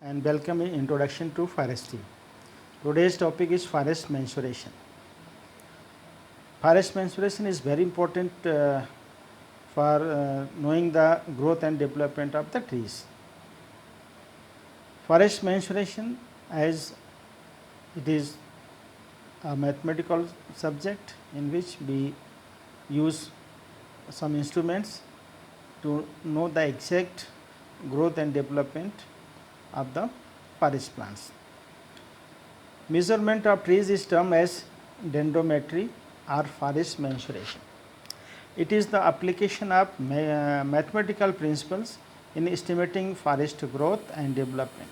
and welcome in Introduction to Forestry. Today's topic is forest mensuration. Forest mensuration is very important for knowing the growth and development of the trees. Forest mensuration, as it is a mathematical subject in which we use some instruments to know the exact growth and development of the forest plants. Measurement of trees is termed as dendrometry or forest mensuration. It is the application of mathematical principles in estimating forest growth and development.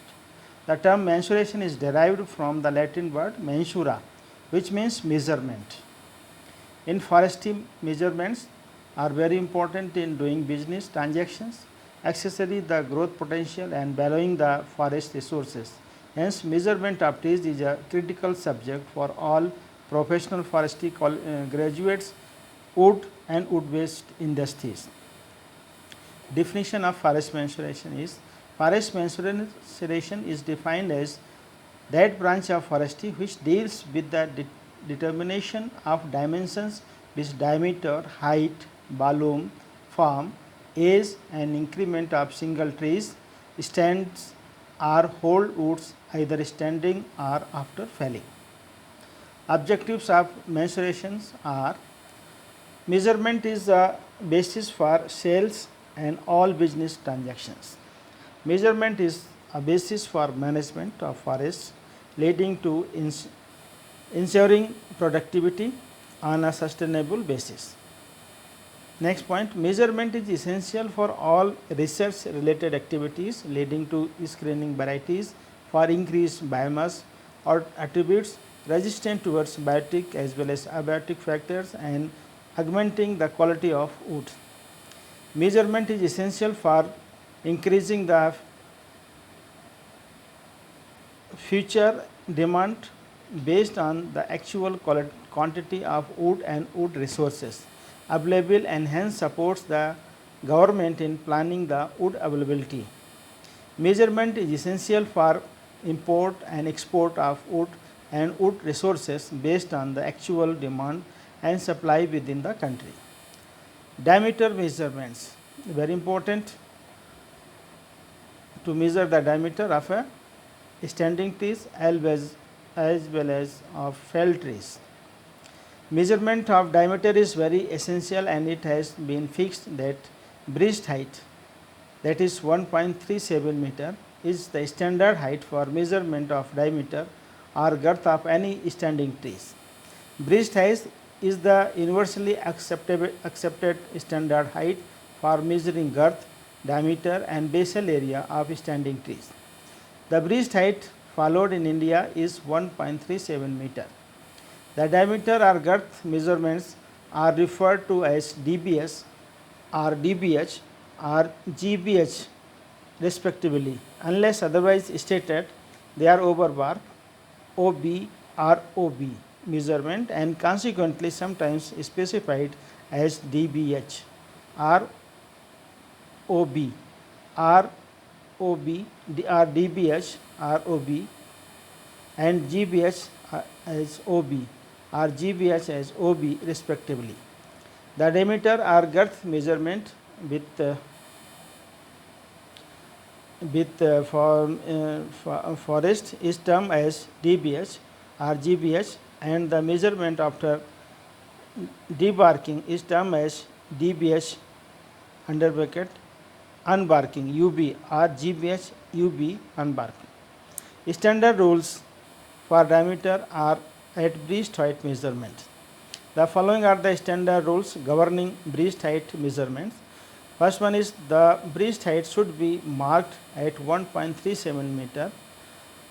The term mensuration is derived from the Latin word mensura, which means measurement. In forestry, measurements are very important in doing business transactions, accessing the growth potential and valuing the forest resources. Hence, measurement of trees is a critical subject for all professional forestry graduates, wood and wood-based industries. Definition of forest mensuration is: forest mensuration is defined as that branch of forestry which deals with the determination of dimensions which diameter, height, volume, form, age and increment of single trees, stands or whole woods either standing or after felling. Objectives of mensurations are: measurement is the basis for sales and all business transactions. Measurement is a basis for management of forests, leading to ensuring productivity on a sustainable basis. Next point, measurement is essential for all research related activities, leading to screening varieties for increased biomass or attributes resistant towards biotic as well as abiotic factors and augmenting the quality of wood. Measurement is essential for increasing the future demand based on the actual quantity of wood and wood resources available, and hence supports the government in planning the wood availability. Measurement is essential for import and export of wood and wood resources based on the actual demand and supply within the country. Diameter measurements, very important to measure the diameter of a standing trees as well as of fell trees. Measurement of diameter is very essential, and it has been fixed that breast height, that is 1.37 meter, is the standard height for measurement of diameter or girth of any standing trees. Breast height is the universally accepted standard height for measuring girth, diameter and basal area of standing trees. The breast height followed in India is 1.37 meter. The diameter or girth measurements are referred to as DBS or DBH or GBH respectively. Unless otherwise stated, they are overbar, OB or OB measurement, and consequently sometimes specified as DBH or OB or OB or DBH or OB and GBH as OB or GBH as OB respectively. The diameter or girth measurement with forest is termed as DBH or GBH, and the measurement after debarking is termed as DBH under bracket unbarking UB or GBH UB unbarking. Standard rules for diameter are at breast height measurement. The following are the standard rules governing breast height measurements. First one is the breast height should be marked at 1.37 meter,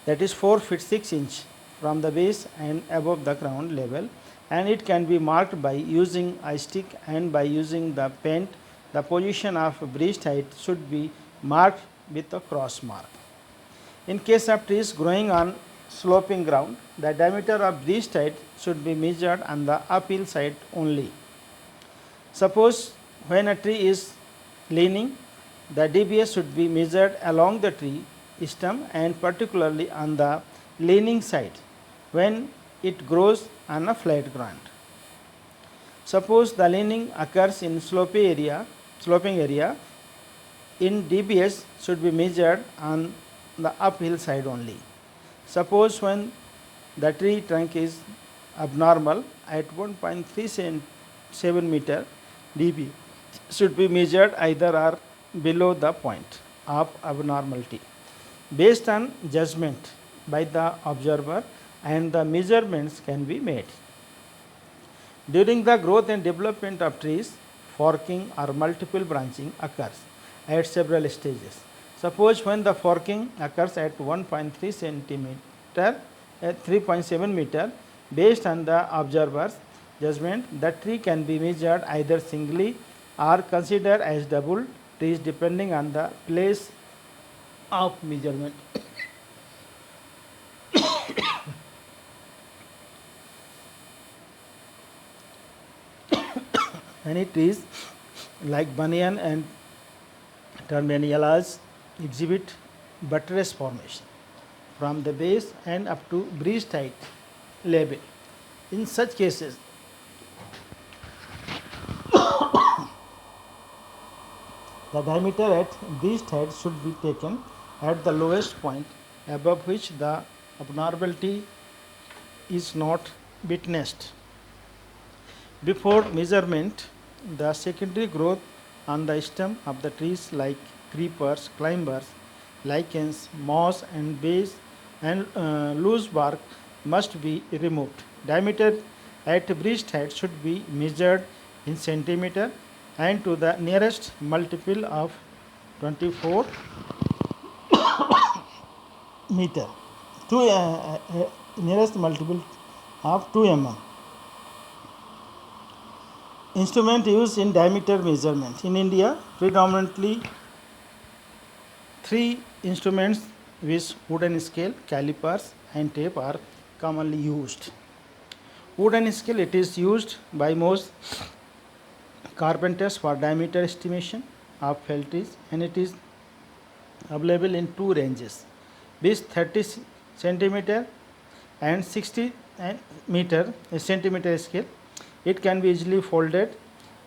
that is 4 feet 6 inch from the base and above the ground level, and it can be marked by using a stick and by using the paint. The position of breast height should be marked with a cross mark. In case of trees growing on sloping ground, the diameter of breast height should be measured on the uphill side only. Suppose when a tree is leaning, the DBS should be measured along the tree stem and particularly on the leaning side when it grows on a flat ground. Suppose the leaning occurs in sloping area in dBs should be measured on the uphill side only. Suppose when the tree trunk is abnormal at 1.37 meter dB should be measured either or below the point of abnormality based on judgment by the observer, and the measurements can be made. During the growth and development of trees, forking or multiple branching occurs at several stages. Suppose when the forking occurs at 1.3 centimeter, 3.7 meter, based on the observer's judgment, the tree can be measured either singly or considered as double trees depending on the place of measurement. Many trees like banyan and terminales exhibit buttress formation from the base and up to breast height level. In such cases, the diameter at breast height should be taken at the lowest point above which the abnormality is not witnessed. Before measurement, the secondary growth on the stem of the trees like creepers, climbers, lichens, moss and base and loose bark must be removed. Diameter at breast height should be measured in centimeter and to the nearest multiple of 24 meter to nearest multiple of 2 mm. Instrument used in diameter measurement. In India, predominantly 3 instruments with wooden scale, calipers and tape are commonly used. Wooden scale, it is used by most carpenters for diameter estimation of fell trees, and it is available in 2 ranges with 30 centimeter and 60 meter centimeter scale. It can be easily folded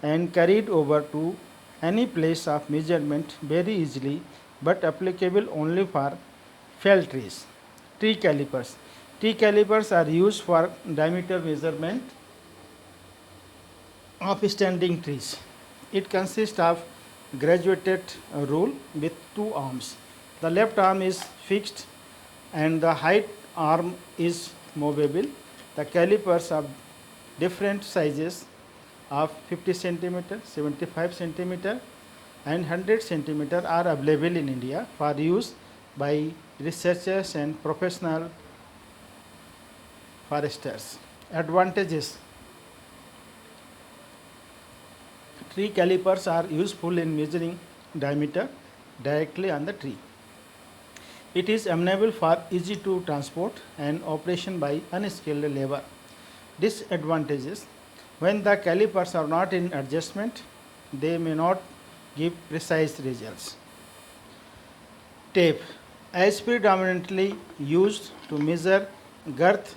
and carried over to any place of measurement very easily, but applicable only for fell trees. Tree calipers. Tree calipers are used for diameter measurement of standing trees. It consists of graduated rule with 2 arms. The left arm is fixed and the right arm is movable. The calipers of different sizes of 50 centimeter, 75 centimeter and 100 centimeter are available in India for use by researchers and professional foresters. Advantages. Tree calipers are useful in measuring diameter directly on the tree. It is amenable for easy to transport and operation by unskilled labor. Disadvantages. When the calipers are not in adjustment, they may not give precise results. Tape. As predominantly used to measure girth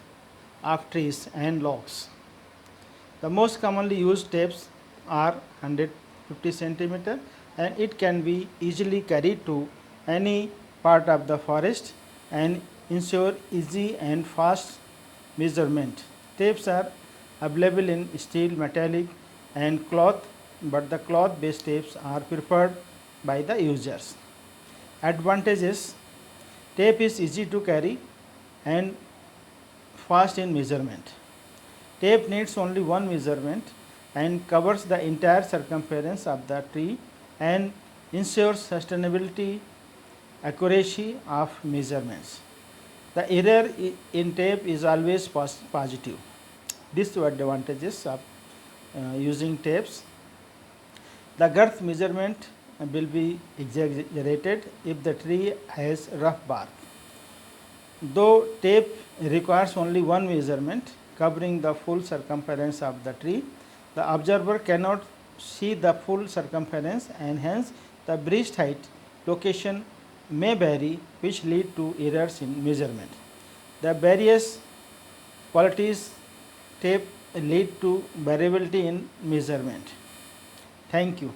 of trees and logs. The most commonly used tapes are 150 centimeter and it can be easily carried to any part of the forest and ensure easy and fast measurement. Tapes are available in steel, metallic and cloth, but the cloth based tapes are preferred by the users. Advantages. Tape is easy to carry and fast in measurement. Tape needs only one measurement and covers the entire circumference of the tree and ensures sustainability, accuracy of measurements. The error in tape is always positive. Disadvantages of using tapes. The girth measurement will be exaggerated if the tree has rough bark. Though tape requires only one measurement covering the full circumference of the tree, the observer cannot see the full circumference and hence the breast height location may vary, which lead to errors in measurement. The various qualities step lead to variability in measurement. Thank you.